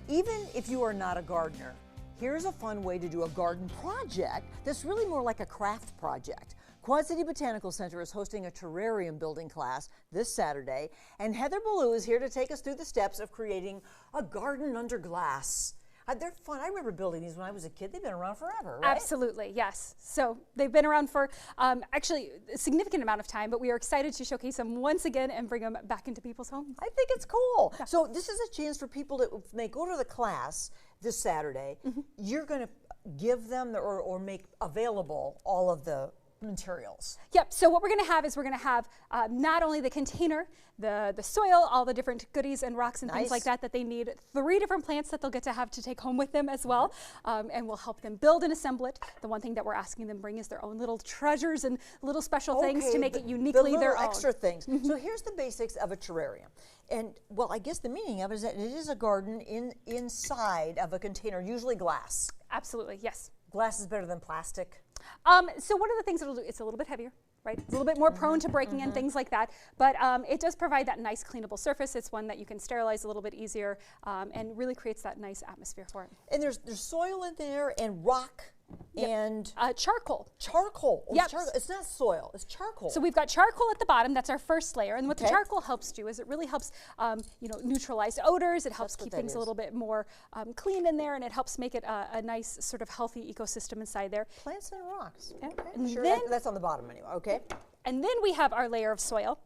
Even if you are not a gardener, here's a fun way to do a garden project that's really more like a craft project. Quad City Botanical Center is hosting a terrarium building class this Saturday, and Heather Ballou is here to take us through the steps of creating a garden under glass. They're fun. I remember building these when I was a kid. They've been around forever, right? Absolutely, yes. So they've been around for actually a significant amount of time, but we are excited to showcase them once again and bring them back into people's homes. I think it's cool. Yeah. So this is a chance for people that may go to the class this Saturday. You're going to give them or make available all of the materials. Yep, so what we're going to have is we're going to have not only the container, the soil, all the different goodies and rocks and things like that they need, 3 different plants that they'll get to have to take home with them as well, and we'll help them build and assemble it. The one thing that we're asking them bring is their own little treasures and little special things to make it uniquely their own. Extra things. So here's the basics of a terrarium. And well, I guess the meaning of it is that it is a garden inside of a container, usually glass. Absolutely, yes. Glass is better than plastic. So one of the things it'll do, it's a little bit heavier, right? It's a little bit more prone to breaking and things like that, but it does provide that nice cleanable surface. It's one that you can sterilize a little bit easier and really creates that nice atmosphere for it. And there's soil in there and rock and charcoal. Charcoal. Oh, yep. It's not soil, it's charcoal. So we've got charcoal at the bottom. That's our first layer. And what the charcoal helps do is it really helps neutralize odors. It helps keep things a little bit more clean in there, and it helps make it a nice sort of healthy ecosystem inside there. Plants and rocks. Yeah. Okay. And sure, then, that's on the bottom anyway. Okay. And then we have our layer of soil.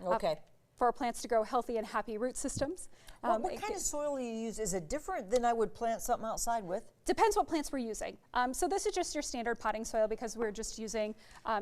Okay. For our plants to grow healthy and happy root systems. What kind of soil do you use? Is it different than I would plant something outside with? Depends what plants we're using. So this is just your standard potting soil because we're just using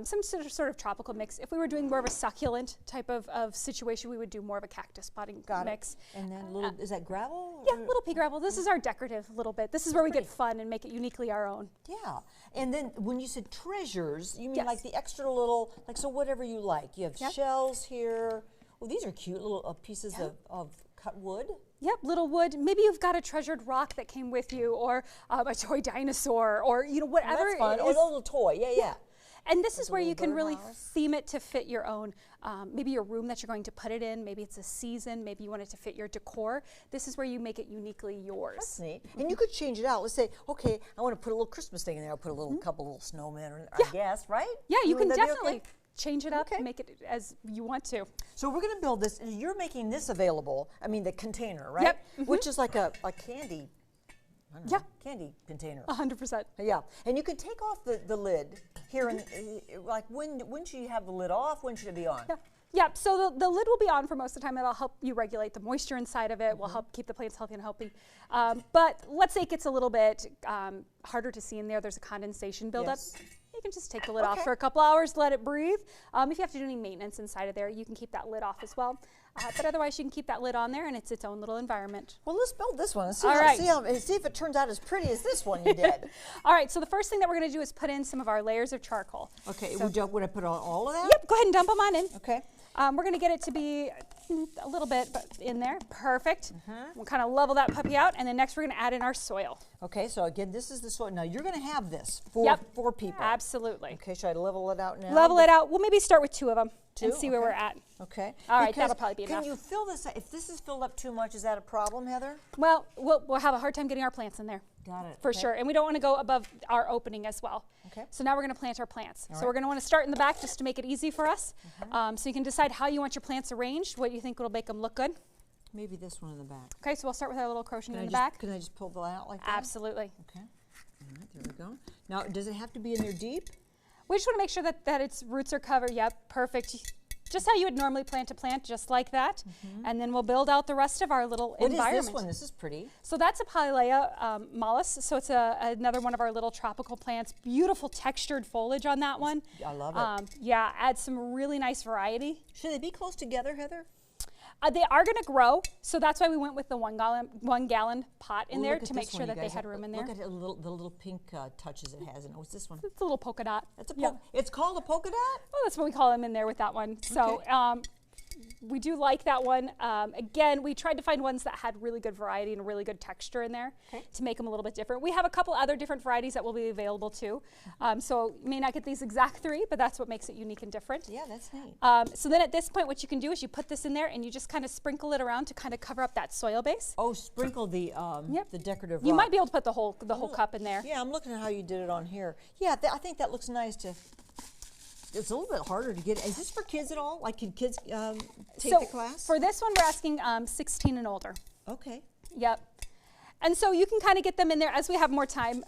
some sort of tropical mix. If we were doing more of a succulent type of situation, we would do more of a cactus potting mix. And then little, is that gravel? Yeah, little pea gravel. This is our decorative little bit. This is where we get fun and make it uniquely our own. Yeah. And then when you said treasures, you mean like the extra little, like so whatever you like. You have shells here. Well, these are cute little pieces of cut wood. Yep, little wood. Maybe you've got a treasured rock that came with you, or a toy dinosaur, or whatever. That's fun. Or a little toy. Yeah. And this is where you can really theme it to fit your own, maybe your room that you're going to put it in. Maybe it's a season.Maybe you want it to fit your decor. This is where you make it uniquely yours. That's neat. And you could change it out. Let's say, okay, I want to put a little Christmas thing in there. I'll put a little couple little snowmen, I guess, right? Yeah, you can definitely change it up and make it as you want to. So we're going to build this. You're making this available. I mean, the container, right? Yep. Which is like a candy. I don't know, candy container. 100%. Yeah, and you can take off the lid here, and like when should you have the lid off? When should it be on? Yeah, so the lid will be on for most of the time. It'll help you regulate the moisture inside of it. Will help keep the plants healthy and healthy. But let's say it gets a little bit harder to see in there. There's a condensation buildup. You can just take the lid off for a couple hours, let it breathe. If you have to do any maintenance inside of there, you can keep that lid off as well. But otherwise, you can keep that lid on there, and it's its own little environment. Well, let's build this one and see, see if it turns out as pretty as this one you did. All right, so the first thing that we're going to do is put in some of our layers of charcoal. Okay, would I put on all of that? Yep, go ahead and dump them on in. Okay. We're going to get it to be a little bit in there. Perfect. We'll kind of level that puppy out, and then next we're going to add in our soil. Okay, so again, this is the soil. Now you're going to have this for 4 people. Absolutely. Okay, should I level it out now? Level it out. We'll maybe start with 2 of them and see where we're at. Okay. All right, that'll probably be enough. Can you fill this? If this is filled up too much, is that a problem, Heather? Well, we'll have a hard time getting our plants in there. Got it. For sure. And we don't want to go above our opening as well. Okay. So now we're going to plant our plants. So we're going to want to start in the back just to make it easy for us. So you can decide how you want your plants arranged, what you think will make them look good. Maybe this one in the back. Okay, so we'll start with our little crochet in the back. Can I just pull that out like that? Absolutely. Okay. All right, there we go. Now, does it have to be in there deep? We just want to make sure that its roots are covered. Yep, perfect. Just how you would normally plant a plant, just like that. And then we'll build out the rest of our little environment. What is this one? This is pretty. So that's a Pilea mollis. So it's another one of our little tropical plants. Beautiful textured foliage on that one. I love it. Yeah, add some really nice variety. Should they be close together, Heather? They are going to grow, so that's why we went with the 1 gallon pot in there to make sure that they had room in there. Look at the little pink touches it has. And what's this one? It's a little polka dot. It's called a polka dot? Well, that's what we call them in there with that one. So we do like that one. Again, we tried to find ones that had really good variety and really good texture in there to make them a little bit different. We have a couple other different varieties that will be available too. So you may not get these exact 3, but that's what makes it unique and different. Yeah, that's neat. So then at this point, what you can do is you put this in there and you just kind of sprinkle it around to kind of cover up that soil base. Oh, sprinkle the decorative You rock. might be able to put the whole cup in there. Yeah, I'm looking at how you did it on here. Yeah, I think that looks nice to. It's a little bit harder to get. Is this for kids at all? Like, can kids take the class? For this one, we're asking 16 and older. Okay. Yep. And so you can kind of get them in there as we have more time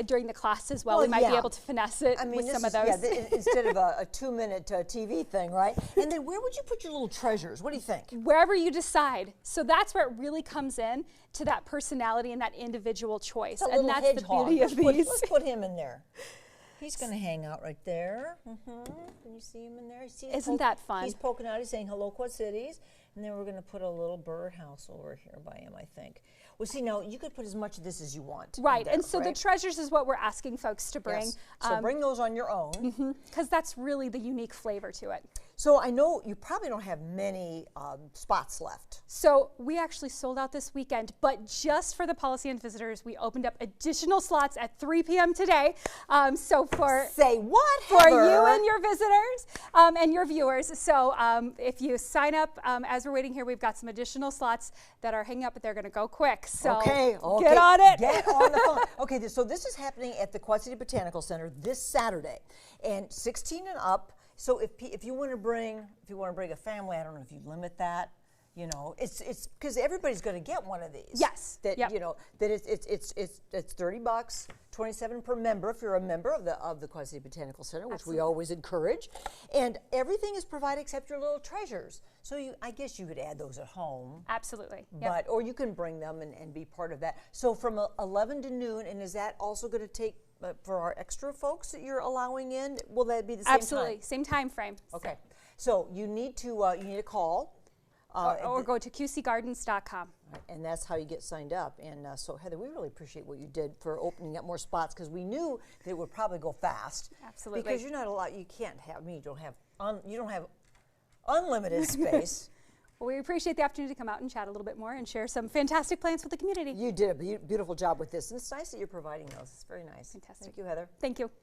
during the class as well. We might be able to finesse it with some of those. Yeah, instead of a 2-minute TV thing, right? And then where would you put your little treasures? What do you think? Wherever you decide. So that's where it really comes in to that personality and that individual choice. And that's the beauty of these. Let's put him in there. He's going to hang out right there. Can you see him in there? Isn't that fun? He's poking out. He's saying, hello, Quad Cities. And then we're going to put a little birdhouse over here by him, I think. Well, see, now, you could put as much of this as you want. Right, there, and so the treasures is what we're asking folks to bring. Yes. So bring those on your own. Because that's really the unique flavor to it. So I know you probably don't have many spots left. So we actually sold out this weekend, but just for the Policy and visitors, we opened up additional slots at 3 p.m. today. So for Say what, for Heather? you and your visitors and your viewers. So if you sign up as we're waiting here, we've got some additional slots that are hanging up, but they're going to go quick. So okay. Get on it. Get on the phone. Okay, so this is happening at the Quad City Botanical Center this Saturday, and 16 and up. So if you want to bring a family, I don't know if you limit that. You know, it's because everybody's going to get one of these. Yes. That you know that it's $30, $27 per member if you're a member of the Quad City Botanical Center, which we always encourage, and everything is provided except your little treasures. So I guess you could add those at home. Absolutely. But or you can bring them and be part of that. So from 11 to noon, and is that also going to take for our extra folks that you're allowing in? Will that be the same Absolutely, time? same time frame. Okay. So you need to call. Or go to qcgardens.com. Right, and that's how you get signed up. And so Heather, we really appreciate what you did for opening up more spots, because we knew that it would probably go fast. Absolutely. Because you're not a lot. You can't have. I mean, you don't have unlimited space. Well, we appreciate the opportunity to come out and chat a little bit more and share some fantastic plans with the community. You did a beautiful job with this, and it's nice that you're providing those. It's very nice. Fantastic. Thank you, Heather. Thank you.